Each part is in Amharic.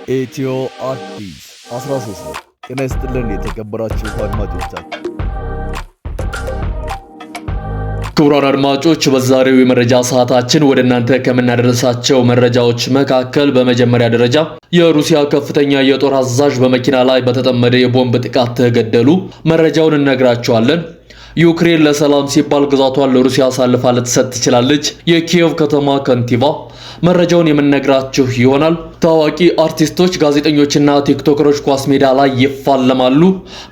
ኢትዮ አዲስ 13 ነው። ጤና ይስጥልን የተከበራችሁ አድማጮቻችን። ክቡራን አድማጮች በዛሬው የመረጃ ሰዓታችን ወደ እናንተ ከምናደርሳቸው መረጃዎች መካከል በመጀመሪያ ደረጃ የሩሲያ ከፍተኛ የጦር አዛዥ በመኪና ላይ በተጠመደ የቦምብ ጥቃት ተገደሉ። መረጃውን እነግራችኋለን። ዩክሬን ለሰላም ሲባል ግዛቷን ለሩሲያ አሳልፋ ልትሰጥ ትችላለች። የኪየቭ ከተማ ከንቲባ መረጃውን የምንነግራችሁ ይሆናል። ታዋቂ አርቲስቶች፣ ጋዜጠኞችና ቲክቶከሮች ኳስ ሜዳ ላይ ይፋለማሉ።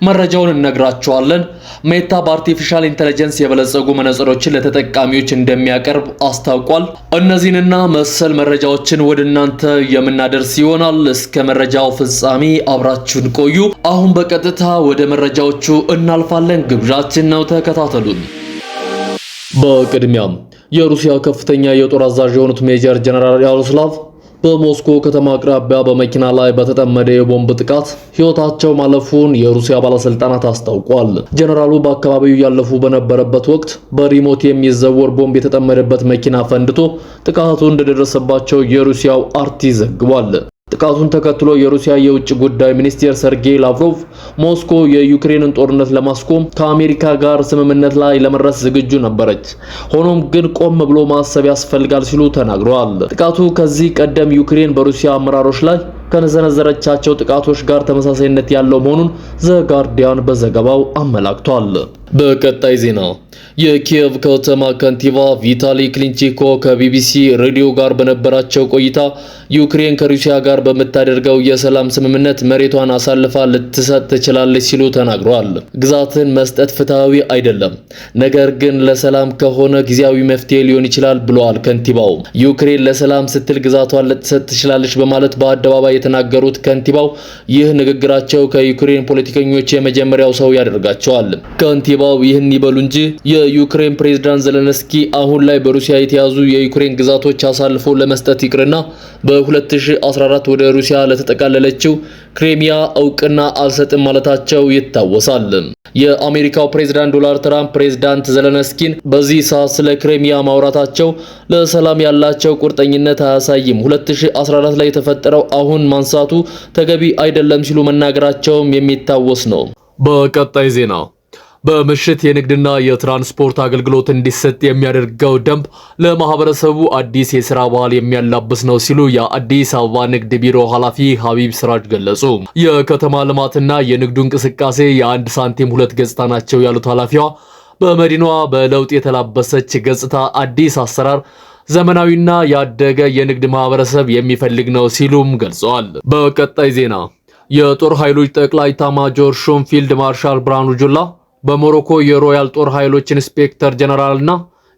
መረጃውን እነግራችኋለን። ሜታ በአርቲፊሻል ኢንተለጀንስ የበለጸጉ መነጽሮችን ለተጠቃሚዎች እንደሚያቀርብ አስታውቋል። እነዚህንና መሰል መረጃዎችን ወደ እናንተ የምናደርስ ይሆናል። እስከ መረጃው ፍጻሜ አብራችሁን ቆዩ። አሁን በቀጥታ ወደ መረጃዎቹ እናልፋለን። ግብዣችን ነው፣ ተከታተሉን። በቅድሚያም የሩሲያ ከፍተኛ የጦር አዛዥ የሆኑት ሜጀር ጀነራል ያሮስላቭ በሞስኮ ከተማ አቅራቢያ በመኪና ላይ በተጠመደ የቦምብ ጥቃት ሕይወታቸው ማለፉን የሩሲያ ባለስልጣናት አስታውቋል። ጀነራሉ በአካባቢው ያለፉ በነበረበት ወቅት በሪሞት የሚዘወር ቦምብ የተጠመደበት መኪና ፈንድቶ ጥቃቱ እንደደረሰባቸው የሩሲያው አርቲ ዘግቧል። ጥቃቱን ተከትሎ የሩሲያ የውጭ ጉዳይ ሚኒስቴር ሰርጌይ ላቭሮቭ ሞስኮ የዩክሬንን ጦርነት ለማስቆም ከአሜሪካ ጋር ስምምነት ላይ ለመድረስ ዝግጁ ነበረች፣ ሆኖም ግን ቆም ብሎ ማሰብ ያስፈልጋል ሲሉ ተናግረዋል። ጥቃቱ ከዚህ ቀደም ዩክሬን በሩሲያ አመራሮች ላይ ከነዘረቻቸው ጥቃቶች ጋር ተመሳሳይነት ያለው መሆኑን ዘጋርዲያን በዘገባው አመላክቷል። በቀጣይ ዜና የኪየቭ ከተማ ከንቲባ ቪታሊ ክሊንቺኮ ከቢቢሲ ሬዲዮ ጋር በነበራቸው ቆይታ ዩክሬን ከሩሲያ ጋር በምታደርገው የሰላም ስምምነት መሬቷን አሳልፋ ልትሰጥ ትችላለች ሲሉ ተናግረዋል። ግዛትን መስጠት ፍትሃዊ አይደለም፣ ነገር ግን ለሰላም ከሆነ ጊዜያዊ መፍትሄ ሊሆን ይችላል ብለዋል ከንቲባው። ዩክሬን ለሰላም ስትል ግዛቷን ልትሰጥ ትችላለች በማለት በአደባባይ የተናገሩት ከንቲባው ይህ ንግግራቸው ከዩክሬን ፖለቲከኞች የመጀመሪያው ሰው ያደርጋቸዋል። ከንቲባው ይህን ይበሉ እንጂ የዩክሬን ፕሬዝዳንት ዘለንስኪ አሁን ላይ በሩሲያ የተያዙ የዩክሬን ግዛቶች አሳልፎ ለመስጠት ይቅርና በ2014 ወደ ሩሲያ ለተጠቃለለችው ክሬሚያ እውቅና አልሰጥም ማለታቸው ይታወሳል። የአሜሪካው ፕሬዝዳንት ዶናልድ ትራምፕ ፕሬዝዳንት ዘለንስኪን በዚህ ሰዓት ስለ ክሬሚያ ማውራታቸው ለሰላም ያላቸው ቁርጠኝነት አያሳይም፣ 2014 ላይ የተፈጠረው አሁን ማንሳቱ ተገቢ አይደለም ሲሉ መናገራቸውም የሚታወስ ነው። በቀጣይ ዜና በምሽት የንግድና የትራንስፖርት አገልግሎት እንዲሰጥ የሚያደርገው ደንብ ለማህበረሰቡ አዲስ የሥራ ባህል የሚያላብስ ነው ሲሉ የአዲስ አበባ ንግድ ቢሮ ኃላፊ ሀቢብ ስራጅ ገለጹ። የከተማ ልማትና የንግዱ እንቅስቃሴ የአንድ ሳንቲም ሁለት ገጽታ ናቸው ያሉት ኃላፊዋ በመዲናዋ በለውጥ የተላበሰች ገጽታ አዲስ አሰራር ዘመናዊና ያደገ የንግድ ማህበረሰብ የሚፈልግ ነው ሲሉም ገልጸዋል። በቀጣይ ዜና የጦር ኃይሎች ጠቅላይ ኤታማዦር ሹም ፊልድ ማርሻል ብርሃኑ ጁላ በሞሮኮ የሮያል ጦር ኃይሎች ኢንስፔክተር ጀነራልና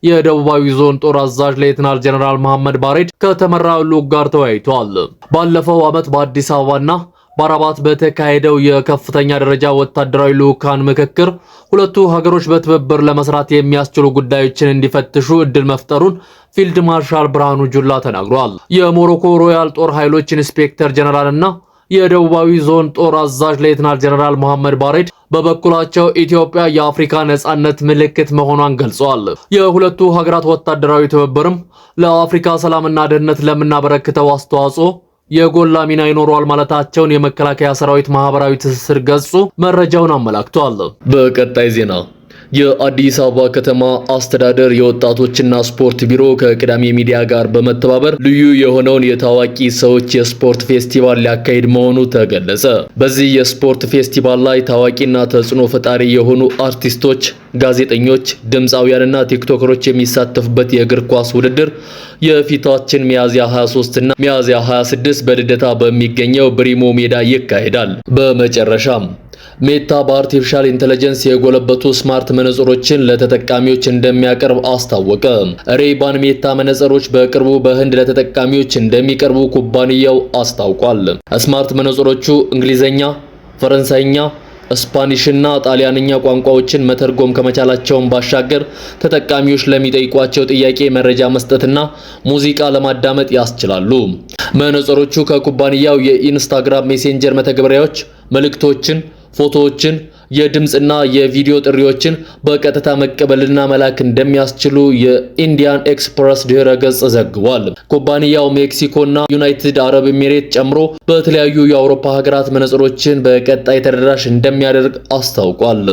የደቡባዊ ዞን ጦር አዛዥ ሌተናል ጀነራል መሐመድ ባሬድ ከተመራው ልዑክ ጋር ተወያይተዋል። ባለፈው ዓመት በአዲስ አበባና በራባት በተካሄደው የከፍተኛ ደረጃ ወታደራዊ ልዑካን ምክክር ሁለቱ ሀገሮች በትብብር ለመስራት የሚያስችሉ ጉዳዮችን እንዲፈትሹ እድል መፍጠሩን ፊልድ ማርሻል ብርሃኑ ጁላ ተናግረዋል። የሞሮኮ ሮያል ጦር ኃይሎች ኢንስፔክተር ጀነራልና የደቡባዊ ዞን ጦር አዛዥ ሌተናል ጀነራል መሐመድ ባሬድ በበኩላቸው ኢትዮጵያ የአፍሪካ ነጻነት ምልክት መሆኗን ገልጸዋል። የሁለቱ ሀገራት ወታደራዊ ትብብርም ለአፍሪካ ሰላምና ደህንነት ለምናበረክተው አስተዋጽኦ የጎላ ሚና ይኖረዋል ማለታቸውን የመከላከያ ሰራዊት ማህበራዊ ትስስር ገጹ መረጃውን አመላክቷል። በቀጣይ ዜና የአዲስ አበባ ከተማ አስተዳደር የወጣቶችና ስፖርት ቢሮ ከቅዳሜ ሚዲያ ጋር በመተባበር ልዩ የሆነውን የታዋቂ ሰዎች የስፖርት ፌስቲቫል ሊያካሂድ መሆኑ ተገለጸ። በዚህ የስፖርት ፌስቲቫል ላይ ታዋቂና ተጽዕኖ ፈጣሪ የሆኑ አርቲስቶች፣ ጋዜጠኞች፣ ድምፃውያንና ቲክቶከሮች የሚሳተፉበት የእግር ኳስ ውድድር የፊታችን ሚያዝያ 23 እና ሚያዝያ 26 በልደታ በሚገኘው ብሪሞ ሜዳ ይካሄዳል። በመጨረሻም ሜታ በአርቲፊሻል ኢንተለጀንስ የጎለበቱ ስማርት መነጽሮችን ለተጠቃሚዎች እንደሚያቀርብ አስታወቀ። ሬይባን ሜታ መነጽሮች በቅርቡ በህንድ ለተጠቃሚዎች እንደሚቀርቡ ኩባንያው አስታውቋል። ስማርት መነጽሮቹ እንግሊዘኛ፣ ፈረንሳይኛ፣ ስፓኒሽና ጣሊያንኛ ቋንቋዎችን መተርጎም ከመቻላቸውን ባሻገር ተጠቃሚዎች ለሚጠይቋቸው ጥያቄ መረጃ መስጠትና ሙዚቃ ለማዳመጥ ያስችላሉ። መነጽሮቹ ከኩባንያው የኢንስታግራም ሜሴንጀር መተግበሪያዎች መልእክቶችን፣ ፎቶዎችን፣ የድምጽና የቪዲዮ ጥሪዎችን በቀጥታ መቀበልና መላክ እንደሚያስችሉ የኢንዲያን ኤክስፕረስ ድረ ገጽ ዘግቧል። ኩባንያው ሜክሲኮና ዩናይትድ አረብ ኤሚሬት ጨምሮ በተለያዩ የአውሮፓ ሀገራት መነጽሮችን በቀጣይ ተደራሽ እንደሚያደርግ አስታውቋል።